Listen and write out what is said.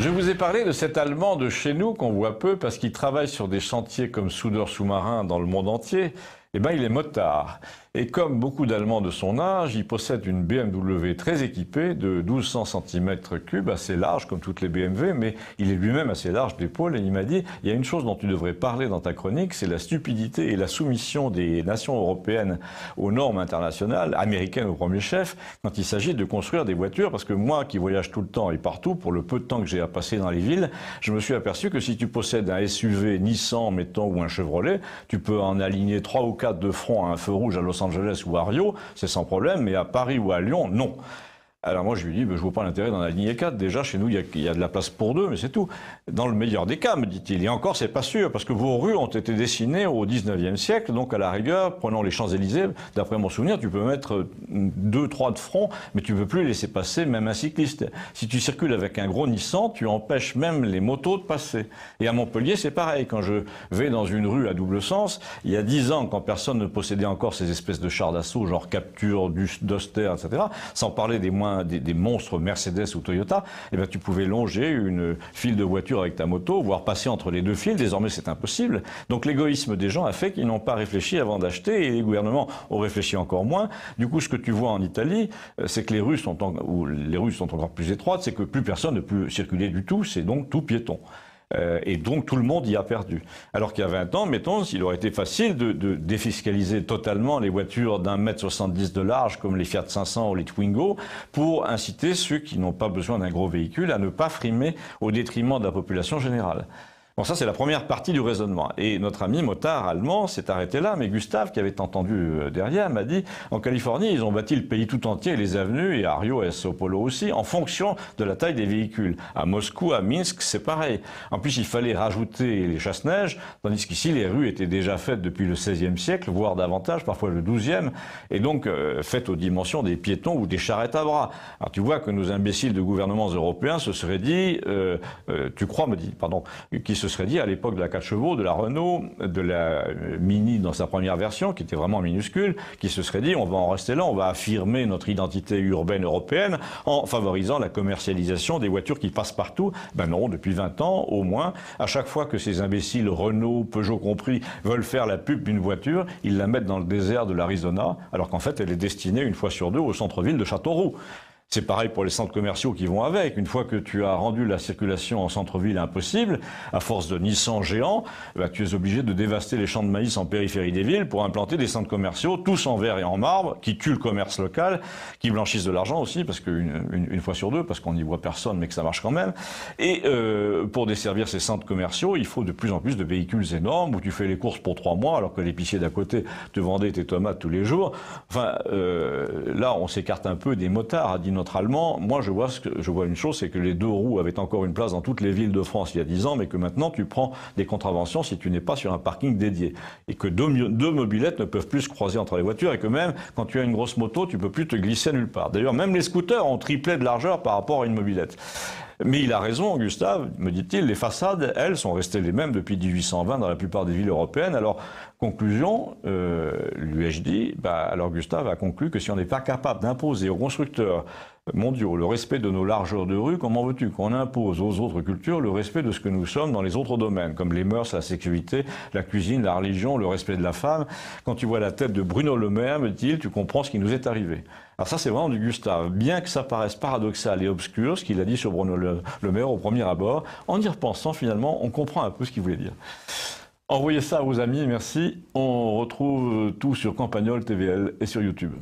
Je vous ai parlé de cet Allemand de chez nous qu'on voit peu parce qu'il travaille sur des chantiers comme soudeur sous-marin dans le monde entier. Eh bien, il est motard. Et comme beaucoup d'Allemands de son âge, il possède une BMW très équipée de 1200 cm3, assez large comme toutes les BMW, mais il est lui-même assez large d'épaule. Et il m'a dit, il y a une chose dont tu devrais parler dans ta chronique, c'est la stupidité et la soumission des nations européennes aux normes internationales, américaines au premier chef, quand il s'agit de construire des voitures. Parce que moi, qui voyage tout le temps et partout, pour le peu de temps que j'ai à passer dans les villes, je me suis aperçu que si tu possèdes un SUV Nissan, mettons, ou un Chevrolet, tu peux en aligner 3 ou 4 de front à un feu rouge à Los Angeles ou à Rio, c'est sans problème, mais à Paris ou à Lyon, non. Alors moi je lui dis, je vois pas l'intérêt d'en aligner 4, déjà chez nous il y a de la place pour 2, mais c'est tout. Dans le meilleur des cas, me dit-il, et encore c'est pas sûr, parce que vos rues ont été dessinées au 19e siècle, donc à la rigueur, prenons les Champs-Élysées, d'après mon souvenir, tu peux mettre 2, 3 de front, mais tu peux plus laisser passer même un cycliste. Si tu circules avec un gros Nissan, tu empêches même les motos de passer. Et à Montpellier c'est pareil, quand je vais dans une rue à double sens, il y a 10 ans, quand personne ne possédait encore ces espèces de chars d'assaut, genre Capture, Duster, etc., sans parler des monstres Mercedes ou Toyota, eh ben, tu pouvais longer une file de voitures avec ta moto, voire passer entre les deux files. Désormais, c'est impossible. Donc l'égoïsme des gens a fait qu'ils n'ont pas réfléchi avant d'acheter, et les gouvernements ont réfléchi encore moins. Du coup, ce que tu vois en Italie, c'est que les rues sont encore plus étroites, c'est que plus personne ne peut circuler du tout, c'est donc tout piéton. Et donc tout le monde y a perdu. Alors qu'il y a 20 ans, mettons, il aurait été facile de défiscaliser totalement les voitures d'1,70 m de large, comme les Fiat 500 ou les Twingo, pour inciter ceux qui n'ont pas besoin d'un gros véhicule à ne pas frimer au détriment de la population générale. Bon, ça, c'est la première partie du raisonnement. Et notre ami motard allemand s'est arrêté là, mais Gustave, qui avait entendu derrière, m'a dit, en Californie, ils ont bâti le pays tout entier, les avenues, et à Rio et à Sao Paulo aussi, en fonction de la taille des véhicules. À Moscou, à Minsk, c'est pareil. En plus, il fallait rajouter les chasse-neige, tandis qu'ici, les rues étaient déjà faites depuis le XVIe siècle, voire davantage, parfois le XIIe, et donc faites aux dimensions des piétons ou des charrettes à bras. Alors tu vois que nos imbéciles de gouvernements européens se seraient dit, qui se serait dit à l'époque de la 4 chevaux, de la Renault, de la Mini dans sa première version, qui était vraiment minuscule, qui se serait dit on va en rester là, on va affirmer notre identité urbaine européenne en favorisant la commercialisation des voitures qui passent partout. Ben non, depuis 20 ans au moins, à chaque fois que ces imbéciles, Renault, Peugeot compris, veulent faire la pub d'une voiture, ils la mettent dans le désert de l'Arizona, alors qu'en fait elle est destinée une fois sur deux au centre-ville de Châteauroux. C'est pareil pour les centres commerciaux qui vont avec. Une fois que tu as rendu la circulation en centre-ville impossible, à force de Nissan géants, bah, tu es obligé de dévaster les champs de maïs en périphérie des villes pour implanter des centres commerciaux, tous en verre et en marbre, qui tuent le commerce local, qui blanchissent de l'argent aussi, parce une fois sur deux, parce qu'on n'y voit personne, mais que ça marche quand même. Et pour desservir ces centres commerciaux, il faut de plus en plus de véhicules énormes, où tu fais les courses pour 3 mois, alors que l'épicier d'à côté te vendait tes tomates tous les jours. Enfin, là, on s'écarte un peu des motards, a dit notre Allemand. Moi, je vois une chose, c'est que les 2 roues avaient encore une place dans toutes les villes de France il y a 10 ans, mais que maintenant, tu prends des contraventions si tu n'es pas sur un parking dédié. Et que deux mobylettes ne peuvent plus se croiser entre les voitures, et que même, quand tu as une grosse moto, tu peux plus te glisser nulle part. D'ailleurs, même les scooters ont triplé de largeur par rapport à une mobylette. Mais il a raison, Gustave, me dit-il, les façades, elles, sont restées les mêmes depuis 1820 dans la plupart des villes européennes. Alors, conclusion, lui ai-je dit, alors Gustave a conclu que si on n'est pas capable d'imposer aux constructeurs mondiaux le respect de nos largeurs de rue, comment veux-tu qu'on impose aux autres cultures le respect de ce que nous sommes dans les autres domaines, comme les mœurs, la sécurité, la cuisine, la religion, le respect de la femme. Quand tu vois la tête de Bruno Le Maire, me dit-il, tu comprends ce qui nous est arrivé. Alors ça, c'est vraiment du Gustave. Bien que ça paraisse paradoxal et obscur, ce qu'il a dit sur Bruno Le Maire au premier abord, en y repensant, finalement, on comprend un peu ce qu'il voulait dire. Envoyez ça à vos amis, merci. On retrouve tout sur Campagnol TVL et sur YouTube.